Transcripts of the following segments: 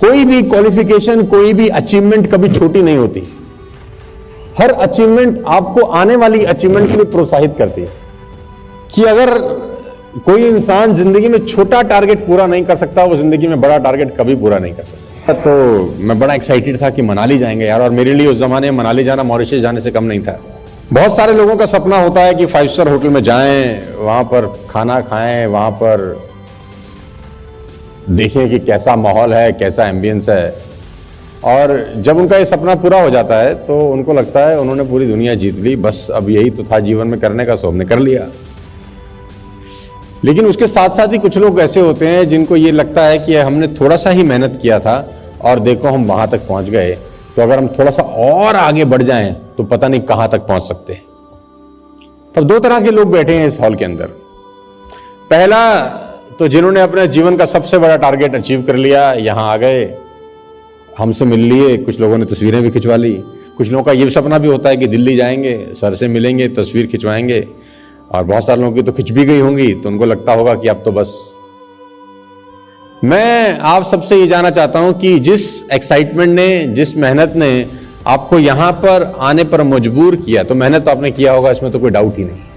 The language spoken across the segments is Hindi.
कोई भी क्वालिफिकेशन, कोई भी अचीवमेंट कभी छोटी नहीं होती। हर अचीवमेंट आपको आने वाली अचीवमेंट के लिए प्रोत्साहित करती है कि अगर कोई इंसान जिंदगी में छोटा टारगेट पूरा नहीं कर सकता, वो जिंदगी में बड़ा टारगेट कभी पूरा नहीं कर सकता। तो मैं बड़ा एक्साइटेड था कि मनाली जाएंगे यार, और मेरे लिए उस जमाने में मनाली जाना मॉरिशस जाने से कम नहीं था। बहुत सारे लोगों का सपना होता है कि 5 स्टार होटल में जाएं, वहां पर खाना खाएं, वहां पर देखें कि कैसा माहौल है, कैसा एम्बियंस है, और जब उनका ये सपना पूरा हो जाता है तो उनको लगता है उन्होंने पूरी दुनिया जीत ली, बस अब यही तो था जीवन में करने का, सो हमने कर लिया। लेकिन उसके साथ साथ ही कुछ लोग ऐसे होते हैं जिनको ये लगता है कि हमने थोड़ा सा ही मेहनत किया था और देखो हम वहां तक पहुंच गए, तो अगर हम थोड़ा सा और आगे बढ़ जाएं तो पता नहीं कहां तक पहुंच सकते हैं। अब 2 तरह के लोग बैठे हैं इस हॉल के अंदर। पहला तो जिन्होंने अपने जीवन का सबसे बड़ा टारगेट अचीव कर लिया, यहां आ गए, हमसे मिल लिए, कुछ लोगों ने तस्वीरें भी खिंचवा ली। कुछ लोगों का ये सपना भी होता है कि दिल्ली जाएंगे, सर से मिलेंगे, तस्वीर खिंचवाएंगे, और बहुत सारे लोगों की तो खिंच भी गई होंगी, तो उनको लगता होगा कि अब तो बस। मैं आप सबसे ये जानना चाहता हूं कि जिस एक्साइटमेंट ने, जिस मेहनत ने आपको यहां पर आने पर मजबूर किया, तो मेहनत तो आपने किया होगा, इसमें तो कोई डाउट ही नहीं।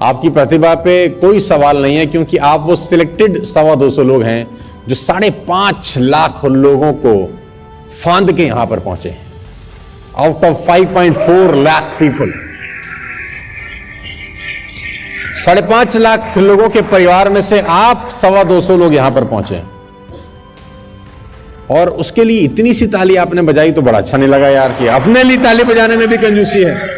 आपकी प्रतिभा पे कोई सवाल नहीं है, क्योंकि आप वो सिलेक्टेड 225 लोग हैं जो 5.5 लाख लोगों को फांद के यहां पर पहुंचे हैं। Out of 5.4 lakh people, 5.5 lakh लोगों के परिवार में से आप 225 लोग यहां पर पहुंचे, और उसके लिए इतनी सी ताली आपने बजाई तो बड़ा अच्छा नहीं लगा यार, कि अपने लिए ताली बजाने में भी कंजूसी है।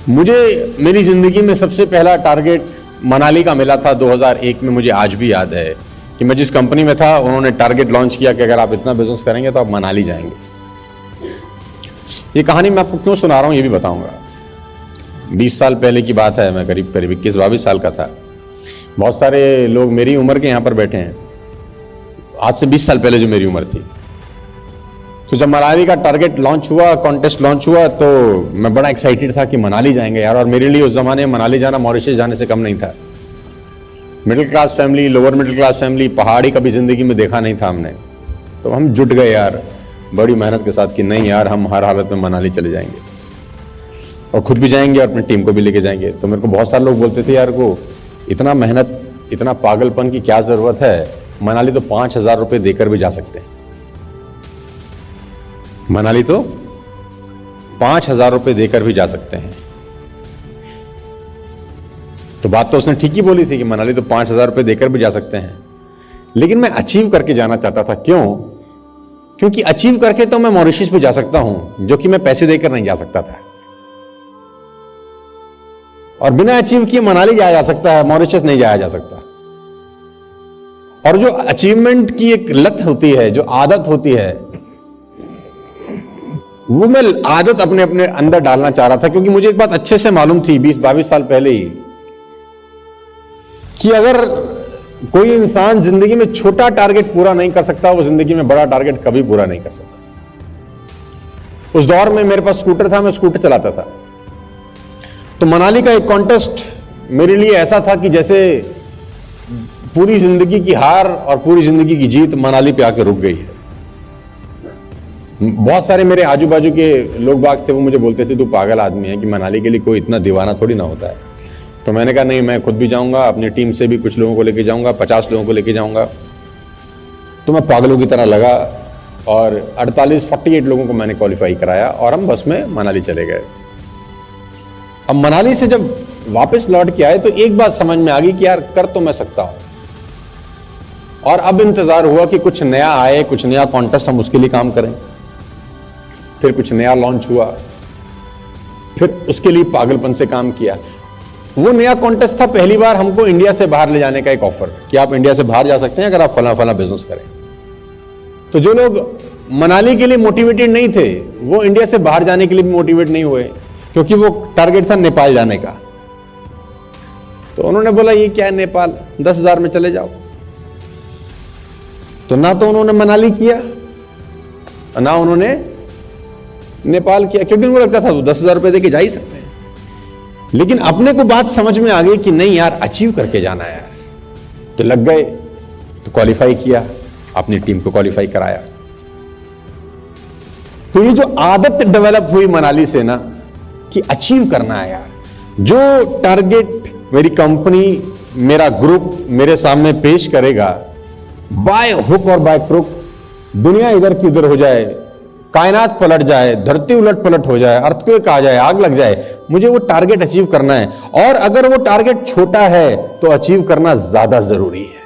मुझे मेरी जिंदगी में सबसे पहला टारगेट मनाली का मिला था 2001 में। मुझे आज भी याद है कि मैं जिस कंपनी में था, उन्होंने टारगेट लॉन्च किया कि अगर आप इतना बिजनेस करेंगे तो आप मनाली जाएंगे। ये कहानी मैं आपको क्यों सुना रहा हूं ये भी बताऊंगा। 20 साल पहले की बात है, मैं करीब 21-22 साल का था। बहुत सारे लोग मेरी उम्र के यहां पर बैठे हैं, आज से 20 साल पहले जो मेरी उम्र थी। तो जब मनाली का टारगेट लॉन्च हुआ, कॉन्टेस्ट लॉन्च हुआ, तो मैं बड़ा एक्साइटेड था कि मनाली जाएंगे यार, और मेरे लिए उस जमाने में मनाली जाना मॉरिशस जाने से कम नहीं था। Middle class family, lower middle class family, पहाड़ी कभी जिंदगी में देखा नहीं था हमने, तो हम जुट गए यार बड़ी मेहनत के साथ कि नहीं यार हम हर हालत में मनाली चले जाएंगे, और खुद भी जाएंगे और अपनी टीम को भी लेके जाएंगे। तो मेरे को बहुत सारे लोग बोलते थे यार को इतना मेहनत, इतना पागलपन की क्या जरूरत है, मनाली तो 5,000 रुपये देकर भी जा सकते हैं। मनाली तो 5,000 रुपये देकर भी जा सकते हैं। तो बात तो उसने ठीक ही बोली थी कि मनाली तो 5,000 रुपये देकर भी जा सकते हैं, लेकिन मैं अचीव करके जाना चाहता था। क्यों? क्योंकि अचीव करके तो मैं मॉरिशस भी जा सकता हूं, जो कि मैं पैसे देकर नहीं जा सकता था, और बिना अचीव किए मनाली जाया जा सकता है, मॉरिशस नहीं जाया जा सकता। और जो अचीवमेंट की एक लत होती है, जो आदत होती है, वो मैं आदत अपने अपने अंदर डालना चाह रहा था, क्योंकि मुझे एक बात अच्छे से मालूम थी 20-22 साल पहले ही, कि अगर कोई इंसान जिंदगी में छोटा टारगेट पूरा नहीं कर सकता, वो जिंदगी में बड़ा टारगेट कभी पूरा नहीं कर सकता। उस दौर में मेरे पास स्कूटर था, मैं स्कूटर चलाता था। तो मनाली का एक कॉन्टेस्ट मेरे लिए ऐसा था कि जैसे पूरी जिंदगी की हार और पूरी जिंदगी की जीत मनाली पे आके रुक गई है। बहुत सारे मेरे आजू बाजू के लोग बाग थे, वो मुझे बोलते थे तू पागल आदमी है, कि मनाली के लिए कोई इतना दीवाना थोड़ी ना होता है। तो मैंने कहा नहीं, मैं खुद भी जाऊंगा, अपनी टीम से भी कुछ लोगों को लेके जाऊंगा, 50 लोगों को लेके जाऊंगा। तो मैं पागलों की तरह लगा, और 48 लोगों को मैंने क्वालिफाई कराया, और हम बस में मनाली चले गए। अब मनाली से जब वापस लौट के आए तो एक बात समझ में आ गई कि यार कर तो मैं सकता हूं। और अब इंतजार हुआ कि कुछ नया आए, कुछ नया कॉन्टेस्ट, हम उसके लिए काम करें। फिर कुछ नया लॉन्च हुआ, फिर उसके लिए पागलपन से काम किया। वो नया कॉन्टेस्ट था, पहली बार हमको इंडिया से बाहर ले जाने का एक ऑफर, कि आप इंडिया से बाहर जा सकते हैं अगर आप फला बिजनेस करें। तो जो लोग मनाली के लिए मोटिवेटेड नहीं थे, वो इंडिया से बाहर जाने के लिए भी मोटिवेट नहीं हुए, क्योंकि वो टारगेट था नेपाल जाने का। तो उन्होंने बोला ये क्या है नेपाल, 10,000 में चले जाओ। तो ना तो उन्होंने मनाली किया, ना उन्होंने नेपाल किया, क्योंकि उनको लगता था तो 10,000 रुपए देके जा ही सकते हैं। लेकिन अपने को बात समझ में आ गई कि नहीं यार, अचीव करके जाना है यार, तो लग गए, तो क्वालिफाई किया, अपनी टीम को क्वालिफाई कराया। तो ये जो आदत डेवलप हुई मनाली से ना कि अचीव करना है यार, जो टारगेट मेरी कंपनी, मेरा ग्रुप मेरे सामने पेश करेगा, बाय हुक और बाय क्रुक, दुनिया इधर की उधर हो जाए, कायनात पलट जाए, धरती उलट पलट हो जाए, अर्थक्वेक आ जाए, आग लग जाए, मुझे वो टारगेट अचीव करना है। और अगर वो टारगेट छोटा है तो अचीव करना ज्यादा जरूरी है,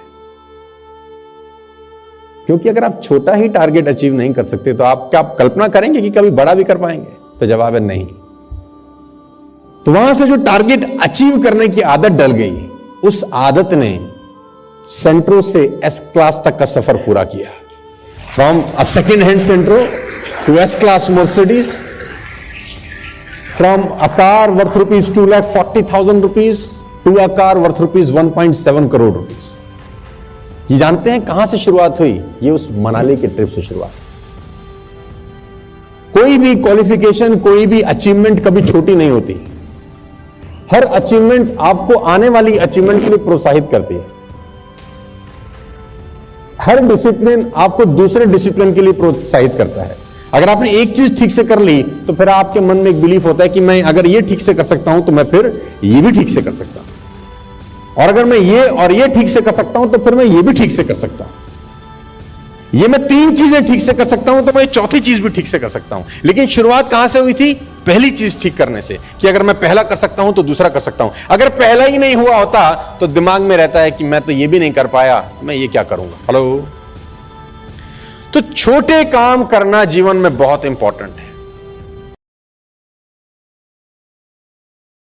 क्योंकि अगर आप छोटा ही टारगेट अचीव नहीं कर सकते तो आप क्या कल्पना करेंगे कि कभी बड़ा भी कर पाएंगे? तो जवाब है नहीं। तो वहां से जो टारगेट अचीव करने की आदत डल गई, उस आदत ने सेंट्रो से एस क्लास तक का सफर पूरा किया। From a second hand Santro to S class Mercedes, from a car worth rupees 2,40,000 rupees to a car worth rupees 1.7 crore rupees. ये जानते हैं कहां से शुरुआत हुई? ये उस मनाली के ट्रिप से शुरुआत। कोई भी क्वालिफिकेशन, कोई भी अचीवमेंट कभी छोटी नहीं होती। हर अचीवमेंट आपको आने वाली अचीवमेंट के लिए प्रोत्साहित करती है। हर डिसिप्लिन आपको दूसरे डिसिप्लिन के लिए प्रोत्साहित करता है। अगर आपने एक चीज ठीक से कर ली तो फिर आपके मन में एक बिलीफ होता है कि मैं अगर ये ठीक से कर सकता हूं तो मैं फिर ये भी ठीक से कर सकता हूं, और अगर मैं ये और ये ठीक से कर सकता हूं तो फिर मैं ये भी ठीक से कर सकता हूं। ये मैं 3 चीजें ठीक से कर सकता हूं तो मैं चौथी चीज भी ठीक से कर सकता हूं। लेकिन शुरुआत कहां से हुई थी? पहली चीज ठीक करने से, कि अगर मैं पहला कर सकता हूं तो दूसरा कर सकता हूं। अगर पहला ही नहीं हुआ होता तो दिमाग में रहता है कि मैं तो ये भी नहीं कर पाया, मैं ये क्या करूंगा। हेलो, तो छोटे काम करना जीवन में बहुत इंपॉर्टेंट है।